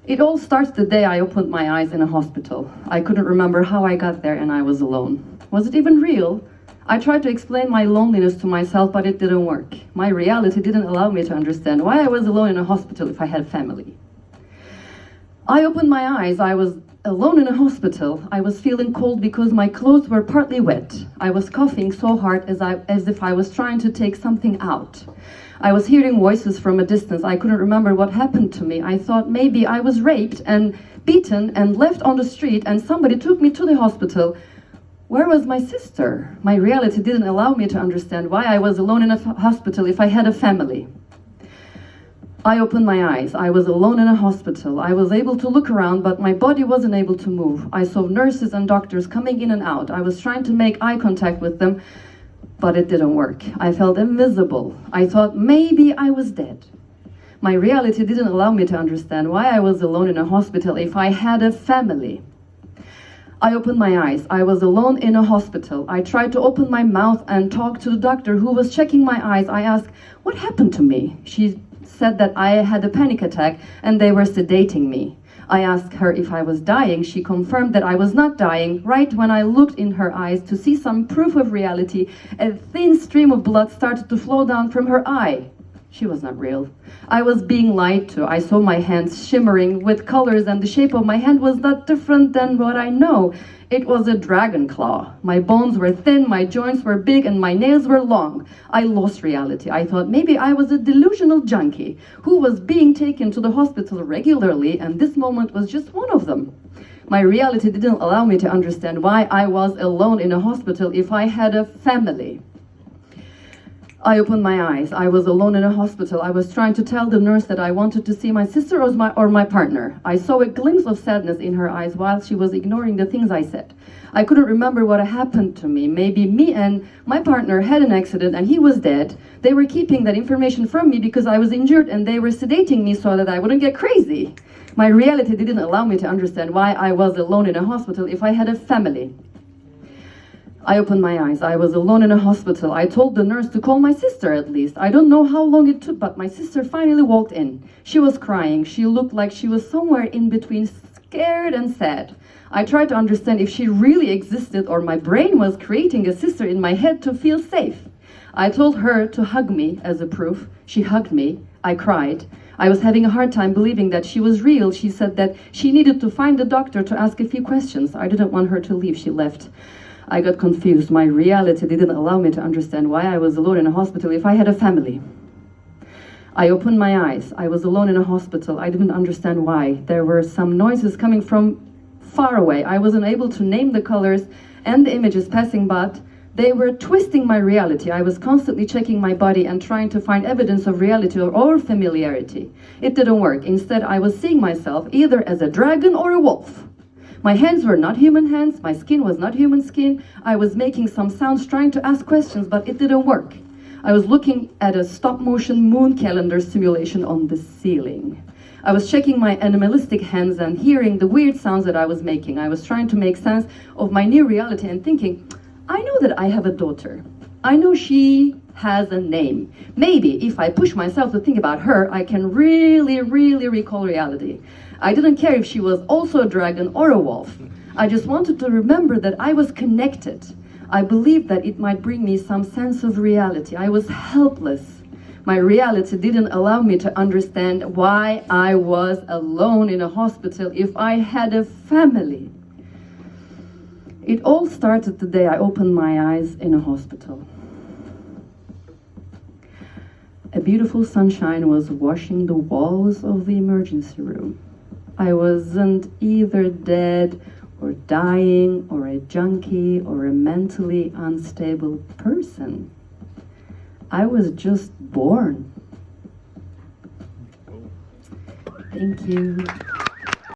It all starts the day I opened my eyes in a hospital. I couldn't remember how I got there and I was alone. Was it even real? I tried to explain my loneliness to myself, but it didn't work. My reality didn't allow me to understand why I was alone in a hospital if I had family. I opened my eyes. I was alone in a hospital. I was feeling cold because my clothes were partly wet. I was coughing so hard as if I was trying to take something out. I was hearing voices from a distance. I couldn't remember what happened to me. I thought maybe I was raped and beaten and left on the street and somebody took me to the hospital. Where was my sister? My reality didn't allow me to understand why I was alone in a hospital if I had a family. I opened my eyes. I was alone in a hospital. I was able to look around, but my body wasn't able to move. I saw nurses and doctors coming in and out. I was trying to make eye contact with them, but it didn't work. I felt invisible. I thought maybe I was dead. My reality didn't allow me to understand why I was alone in a hospital if I had a family. I opened my eyes. I was alone in a hospital. I tried to open my mouth and talk to the doctor who was checking my eyes. I asked, what happened to me? She said that I had a panic attack and they were sedating me. I asked her if I was dying. She confirmed that I was not dying. Right when I looked in her eyes to see some proof of reality, a thin stream of blood started to flow down from her eye. She was not real. I was being lied to. I saw my hands shimmering with colors and the shape of my hand was not different than what I know. It was a dragon claw. My bones were thin, my joints were big, and my nails were long. I lost reality. I thought maybe I was a delusional junkie who was being taken to the hospital regularly, and this moment was just one of them. My reality didn't allow me to understand why I was alone in a hospital if I had a family. I opened my eyes. I was alone in a hospital. I was trying to tell the nurse that I wanted to see my sister or my partner. I saw a glimpse of sadness in her eyes while she was ignoring the things I said. I couldn't remember what happened to me. Maybe me and my partner had an accident and he was dead. They were keeping that information from me because I was injured and they were sedating me so that I wouldn't get crazy. My reality didn't allow me to understand why I was alone in a hospital if I had a family. I opened my eyes. I was alone in a hospital. I told the nurse to call my sister at least. I don't know how long it took, but my sister finally walked in. She was crying. She looked like she was somewhere in between scared and sad. I tried to understand if she really existed or my brain was creating a sister in my head to feel safe. I told her to hug me as a proof. She hugged me. I cried. I was having a hard time believing that she was real. She said that she needed to find a doctor to ask a few questions. I didn't want her to leave. She left. I got confused. My reality didn't allow me to understand why I was alone in a hospital if I had a family. I opened my eyes. I was alone in a hospital. I didn't understand why. There were some noises coming from far away. I wasn't able to name the colors and the images passing, but they were twisting my reality. I was constantly checking my body and trying to find evidence of reality or familiarity. It didn't work. Instead, I was seeing myself either as a dragon or a wolf. My hands were not human hands, my skin was not human skin. I was making some sounds trying to ask questions, but it didn't work. I was looking at a stop-motion moon calendar simulation on the ceiling. I was checking my animalistic hands and hearing the weird sounds that I was making. I was trying to make sense of my new reality and thinking, I know that I have a daughter. I know she has a name. Maybe if I push myself to think about her, I can really recall reality. I didn't care if she was also a dragon or a wolf. I just wanted to remember that I was connected. I believed that it might bring me some sense of reality. I was helpless. My reality didn't allow me to understand why I was alone in a hospital if I had a family. It all started the day I opened my eyes in a hospital. A beautiful sunshine was washing the walls of the emergency room. I wasn't either dead or dying or a junkie or a mentally unstable person. I was just born. Thank you.